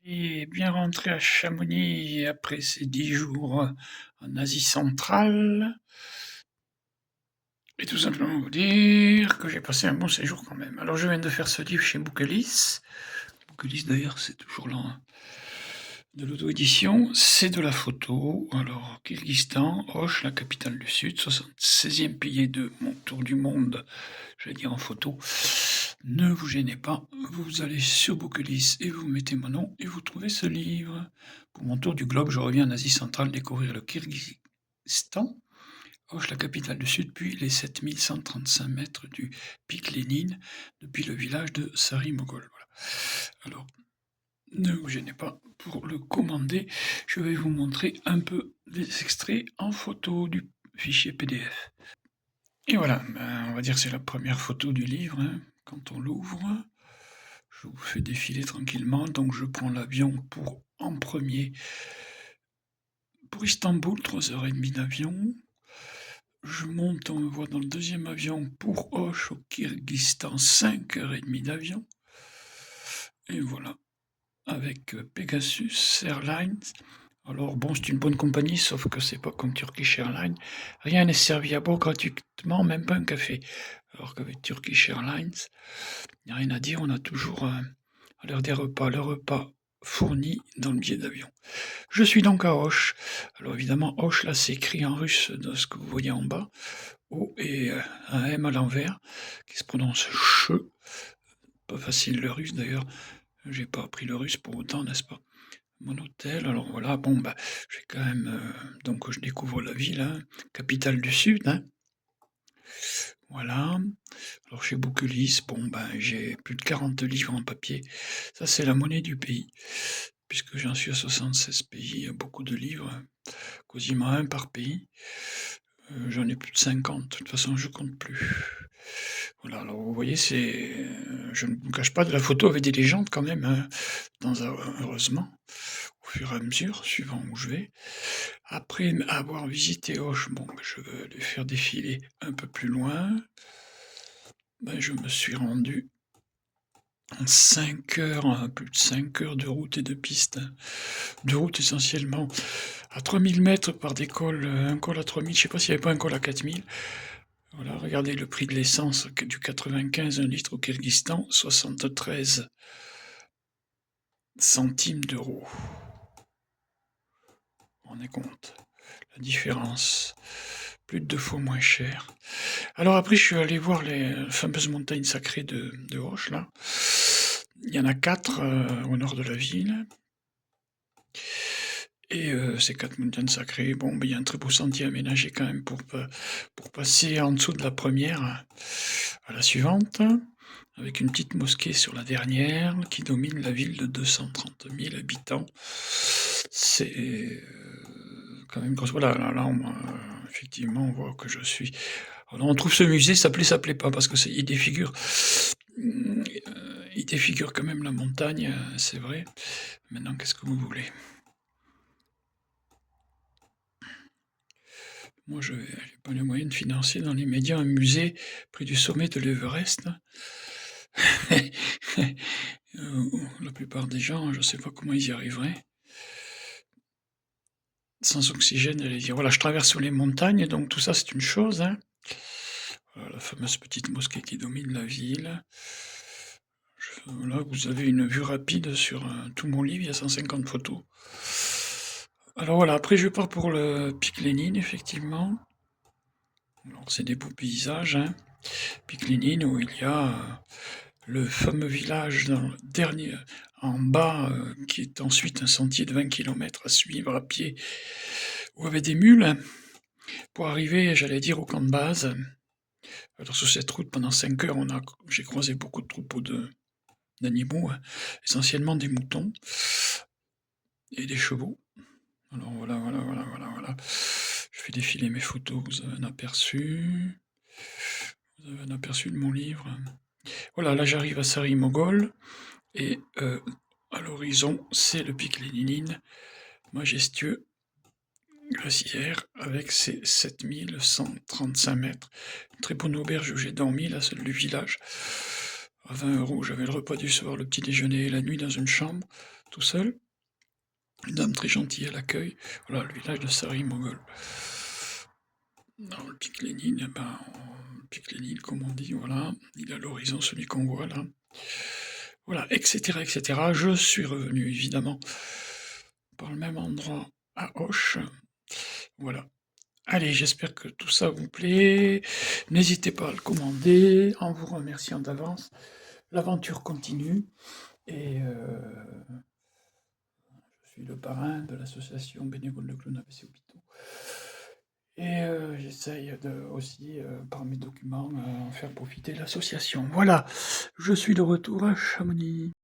Et bien rentré à Chamonix après ces 10 jours en Asie centrale. Et tout simplement vous dire que j'ai passé un bon séjour quand même. Alors je viens de faire ce livre chez Bouquelis. Bouquelis d'ailleurs c'est toujours là, hein, de l'auto-édition. C'est de la photo. Alors Kyrgyzstan, Osh, la capitale du Sud, 76e pilier de mon tour du monde, je vais dire en photo. Ne vous gênez pas, vous allez sur Bouquelis et vous mettez mon nom et vous trouvez ce livre. Pour mon tour du globe, je reviens en Asie centrale découvrir le Kyrgyzstan, Osh, la capitale du Sud, puis les 7135 mètres du pic Lénine, depuis le village de Sari-Mogol. Voilà. Alors, ne vous gênez pas pour le commander. Je vais vous montrer un peu des extraits en photo du fichier PDF. Et voilà, on va dire que c'est la première photo du livre, hein, quand on l'ouvre. Je vous fais défiler tranquillement, donc je prends l'avion pour en premier pour Istanbul, 3h30 d'avion. Je monte, on me voit dans le deuxième avion pour Osh au Kyrgyzstan, 5h30 d'avion. Et voilà, avec Pegasus Airlines. Alors bon, c'est une bonne compagnie, sauf que c'est pas comme Turkish Airlines. Rien n'est servi à bord gratuitement, même pas un café. Alors qu'avec Turkish Airlines, il n'y a rien à dire, on a toujours à l'heure des repas, le repas fourni dans le billet d'avion. Je suis donc à Osh. Alors évidemment, Osh, là, c'est écrit en russe de ce que vous voyez en bas. O et un M à l'envers, qui se prononce che. Pas facile le russe d'ailleurs. J'ai pas appris le russe pour autant, n'est-ce pas? Mon hôtel, alors voilà, bon, bah, j'ai quand même. Donc, je découvre la ville, hein, capitale du Sud, hein. Voilà. Alors, chez Bouquelis, bon, ben, j'ai plus de 40 livres en papier. Ça, c'est la monnaie du pays. Puisque j'en suis à 76 pays, il y a beaucoup de livres, quasiment un par pays. J'en ai plus de 50, de toute façon, je compte plus. Voilà, alors vous voyez, je ne vous cache pas, de la photo avec des légendes quand même, hein, heureusement, au fur et à mesure, suivant où je vais. Après avoir visité Auch, bon, je vais aller faire défiler un peu plus loin. Ben, je me suis rendu en 5 heures, plus de 5 heures de route et de piste. De route essentiellement à 3000 mètres par des cols, un col à 3000, je ne sais pas s'il n'y avait pas un col à 4000. Voilà, regardez le prix de l'essence du 95, 1 litre au Kyrgyzstan, 73 centimes d'euros. On en est compte, la différence, plus de 2 fois moins cher. Alors après, je suis allé voir les fameuses montagnes sacrées de Auch, là. Il y en a 4 au nord de la ville. Et ces 4 montagnes sacrées, bon, ben, il y a un très beau sentier aménagé quand même pour passer en dessous de la première à la suivante, avec une petite mosquée sur la dernière qui domine la ville de 230 000 habitants. C'est quand même grosse. Voilà, là effectivement, on voit que je suis. Alors, on trouve ce musée, ça plaît pas, parce que il défigure quand même la montagne, c'est vrai. Maintenant, qu'est-ce que vous voulez? Moi, je n'ai pas les moyens de financer dans les médias un musée près du sommet de l'Everest. La plupart des gens, je ne sais pas comment ils y arriveraient. Sans oxygène, j'allais dire. Voilà, je traverse les montagnes, donc tout ça, c'est une chose, hein. Voilà, la fameuse petite mosquée qui domine la ville. Là, vous avez une vue rapide sur tout mon livre, il y a 150 photos. Alors voilà, après je pars pour le pic Lénine, effectivement. Alors c'est des beaux paysages, hein. Pic Lénine, où il y a le fameux village en bas, qui est ensuite un sentier de 20 km à suivre à pied, ou avec des mules, pour arriver, j'allais dire, au camp de base. Alors sur cette route, pendant 5 heures, j'ai croisé beaucoup de troupeaux d'animaux, hein, essentiellement des moutons et des chevaux. Alors voilà. Je fais défiler mes photos, vous avez un aperçu. Vous avez un aperçu de mon livre. Voilà, là j'arrive à Sari-Mogol, et à l'horizon, c'est le pic Lénine, majestueux, glaciaire, avec ses 7135 mètres. Une très bonne auberge où j'ai dormi, là, celle du village. À 20 €, j'avais le repas du soir, le petit déjeuner et la nuit dans une chambre. tout seul. Une dame très gentille à l'accueil. Voilà, le village de Sari-Mogol. Dans le pic Lénine, eh ben, pic Lénine, comme on dit, voilà. Il est à l'horizon, celui qu'on voit là. Voilà, etc., etc. Je suis revenu, évidemment, par le même endroit à Auch. Voilà. Allez, j'espère que tout ça vous plaît. N'hésitez pas à le commander, en vous remerciant d'avance. L'aventure continue. Et je suis le parrain de l'association bénévole de clown AVC Hôpitaux. Et j'essaye aussi, par mes documents, en faire profiter l'association. Voilà, je suis de retour à Chamonix.